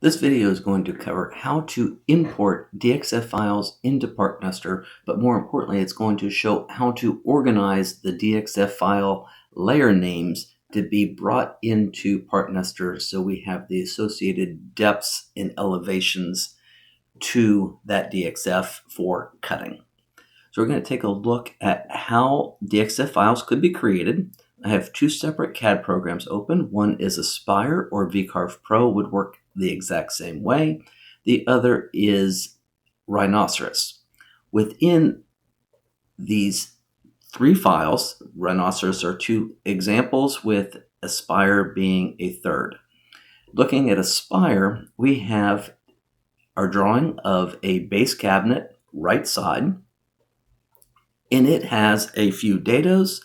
This video is going to cover how to import DXF files into PartNester, but more importantly, it's going to show how to organize the DXF file layer names to be brought into PartNester so we have the associated depths and elevations to that DXF for cutting. So we're going to take a look at how DXF files could be created. I have two separate CAD programs open. One is Aspire or VCarve Pro, would work the exact same way. The other is Rhinoceros. Within these three files, Rhinoceros are two examples with Aspire being a third. Looking at Aspire, we have our drawing of a base cabinet right side, and it has a few dados.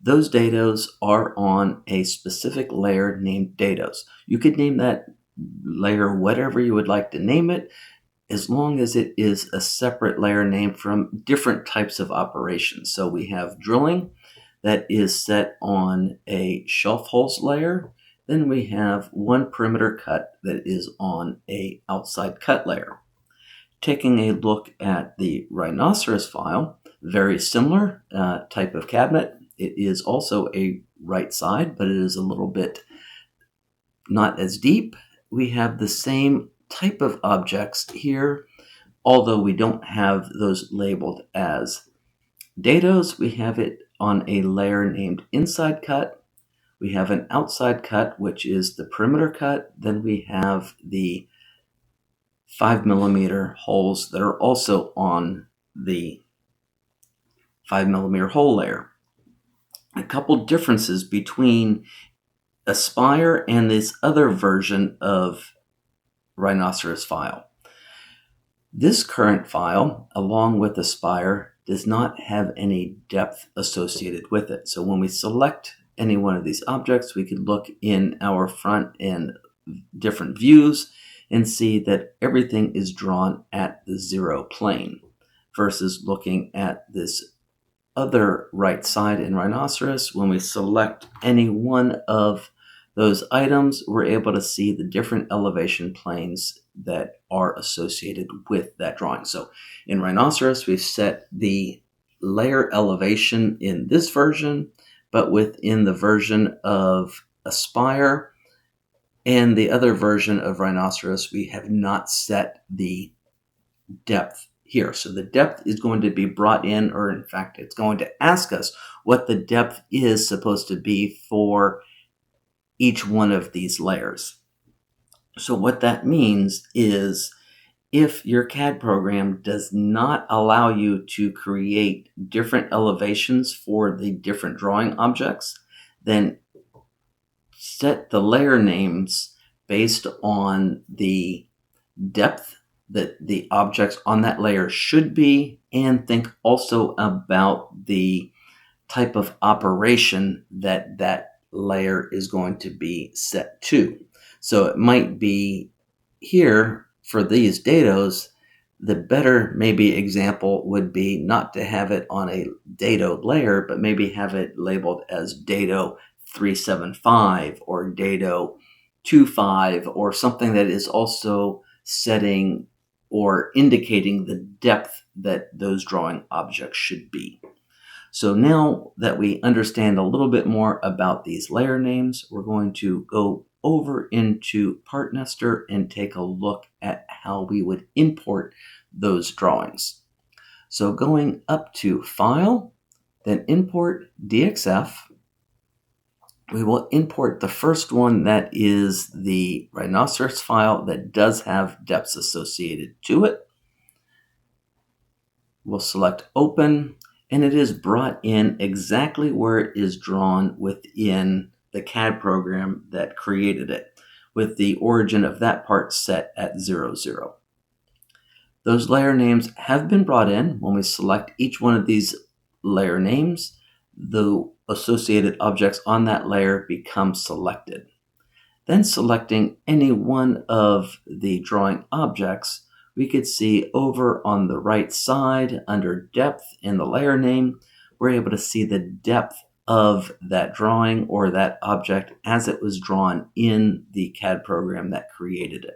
Those dados are on a specific layer named dados. You could name that layer whatever you would like to name it, as long as it is a separate layer name from different types of operations. So we have drilling that is set on a shelf holes layer. Then we have one perimeter cut that is on a outside cut layer. Taking a look at the Rhinoceros file, very similar type of cabinet. It is also a right side, but it is a little bit not as deep. We have the same type of objects here, although we don't have those labeled as dados. We have it on a layer named inside cut. We have an outside cut, which is the perimeter cut. Then we have the 5mm holes that are also on the 5mm hole layer. A couple differences between Aspire and this other version of Rhinoceros file. This current file, along with Aspire, does not have any depth associated with it. So when we select any one of these objects, we could look in our front and different views and see that everything is drawn at the zero plane, versus looking at this other right side in Rhinoceros. When we select any one of those items, we're able to see the different elevation planes that are associated with that drawing. So in Rhinoceros, we've set the layer elevation in this version, but within the version of Aspire and the other version of Rhinoceros, we have not set the depth here. So the depth is going to be brought in, or in fact, it's going to ask us what the depth is supposed to be for each one of these layers. So what that means is if your CAD program does not allow you to create different elevations for the different drawing objects, then set the layer names based on the depth that the objects on that layer should be, and think also about the type of operation that that layer is going to be set to. So it might be here for these dados, the better maybe example would be not to have it on a dado layer, but maybe have it labeled as dado 375 or dado 25, or something that is also setting or indicating the depth that those drawing objects should be. So now that we understand a little bit more about these layer names, we're going to go over into PartNester and take a look at how we would import those drawings. So going up to File, then Import DXF, we will import the first one, that is the Rhinoceros file that does have depths associated to it. We'll select Open, and it is brought in exactly where it is drawn within the CAD program that created it, with the origin of that part set at 00. Those layer names have been brought in. When we select each one of these layer names, the associated objects on that layer become selected. Then selecting any one of the drawing objects, we could see over on the right side under depth in the layer name, we're able to see the depth of that drawing or that object as it was drawn in the CAD program that created it.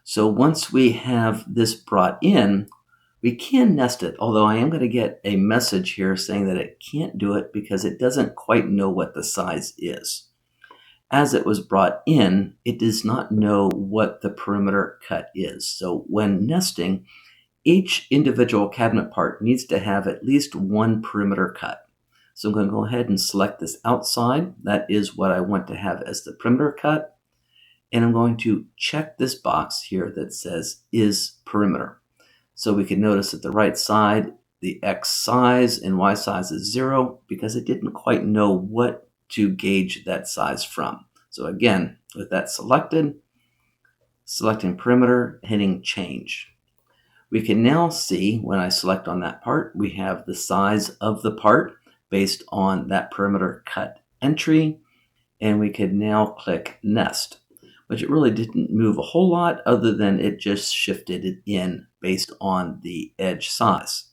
So once we have this brought in, we can nest it, although I am going to get a message here saying that it can't do it because it doesn't quite know what the size is. As it was brought in, it does not know what the perimeter cut is. So when nesting, each individual cabinet part needs to have at least one perimeter cut. So I'm going to go ahead and select this outside. That is what I want to have as the perimeter cut. And I'm going to check this box here that says is perimeter. So we can notice at the right side, the X size and Y size is 0 because it didn't quite know what to gauge that size from. So again, with that selected, selecting perimeter, hitting change. We can now see when I select on that part, we have the size of the part based on that perimeter cut entry, and we can now click nest, which it really didn't move a whole lot other than it just shifted it in based on the edge size.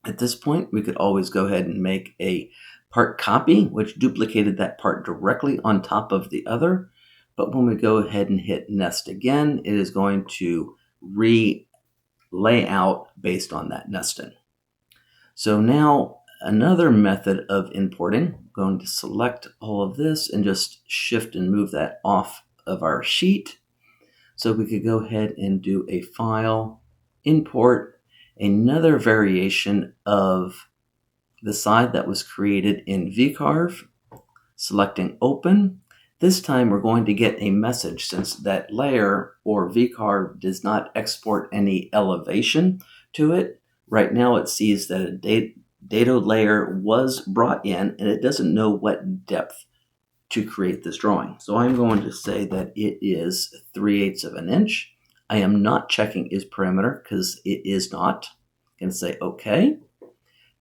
At this point, we could always go ahead and make a part copy, which duplicated that part directly on top of the other. But when we go ahead and hit nest again, it is going to lay out based on that nesting. So now another method of importing, I'm going to select all of this and just shift and move that off of our sheet. So we could go ahead and do a file, import, another variation of the side that was created in vCarve, selecting open. This time we're going to get a message since that layer or vCarve does not export any elevation to it. Right now it sees that a dado layer was brought in and it doesn't know what depth to create this drawing. So I'm going to say that it is 3/8 of an inch. I am not checking is perimeter because it is not. I'm going to say OK.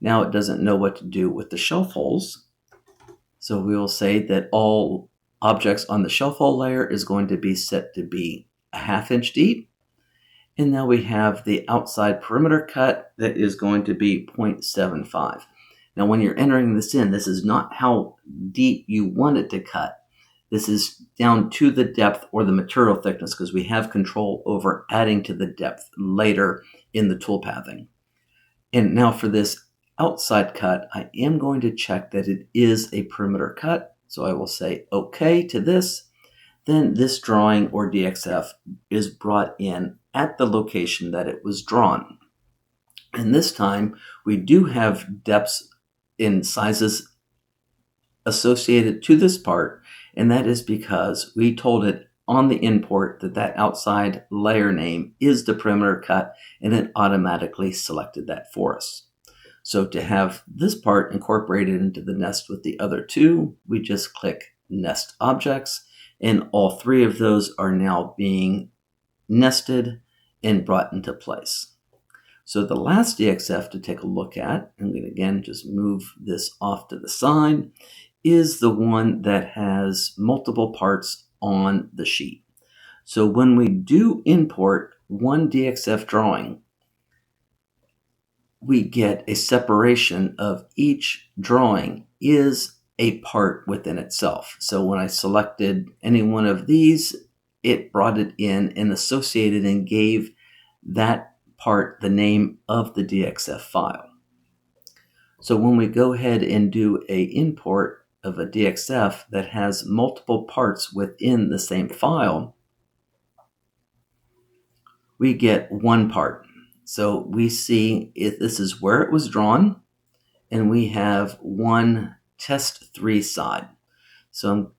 Now it doesn't know what to do with the shelf holes. So we will say that all objects on the shelf hole layer is going to be set to be a 1/2 inch deep. And now we have the outside perimeter cut that is going to be 0.75. Now when you're entering this in, this is not how deep you want it to cut. This is down to the depth or the material thickness because we have control over adding to the depth later in the toolpathing. And now for this outside cut, I am going to check that it is a perimeter cut. So I will say OK to this. Then this drawing or DXF is brought in at the location that it was drawn. And this time we do have depths in sizes associated to this part. And that is because we told it on the import that that outside layer name is the perimeter cut, and it automatically selected that for us. So to have this part incorporated into the nest with the other two, we just click Nest Objects, and all three of those are now being nested and brought into place. So the last DXF to take a look at, I'm going to again just move this off to the side, is the one that has multiple parts on the sheet. So when we do import one DXF drawing, we get a separation of each drawing is a part within itself. So when I selected any one of these, it brought it in and associated and gave that part the name of the DXF file. So when we go ahead and do a import of a DXF that has multiple parts within the same file, we get one part. So we see if this is where it was drawn, and we have one test 3 side. So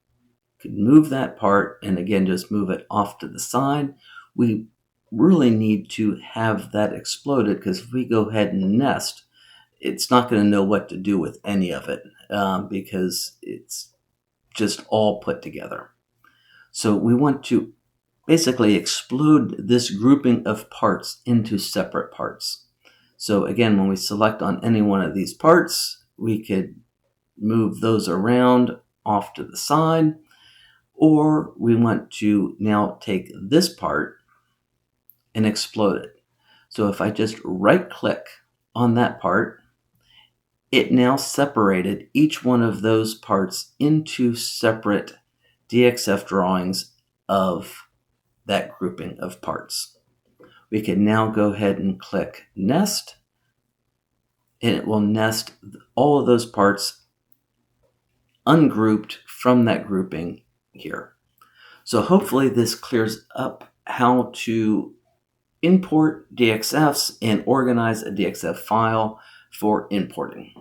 I could move that part and again just move it off to the side. We really need to have that exploded because if we go ahead and nest, it's not going to know what to do with any of it because it's just all put together. So we want to basically explode this grouping of parts into separate parts. So again, when we select on any one of these parts, we could move those around off to the side, or we want to now take this part and explode it. So if I just right click on that part, it now separated each one of those parts into separate DXF drawings of that grouping of parts. We can now go ahead and click Nest, and it will nest all of those parts ungrouped from that grouping here. So hopefully this clears up how to import DXFs and organize a DXF file for importing.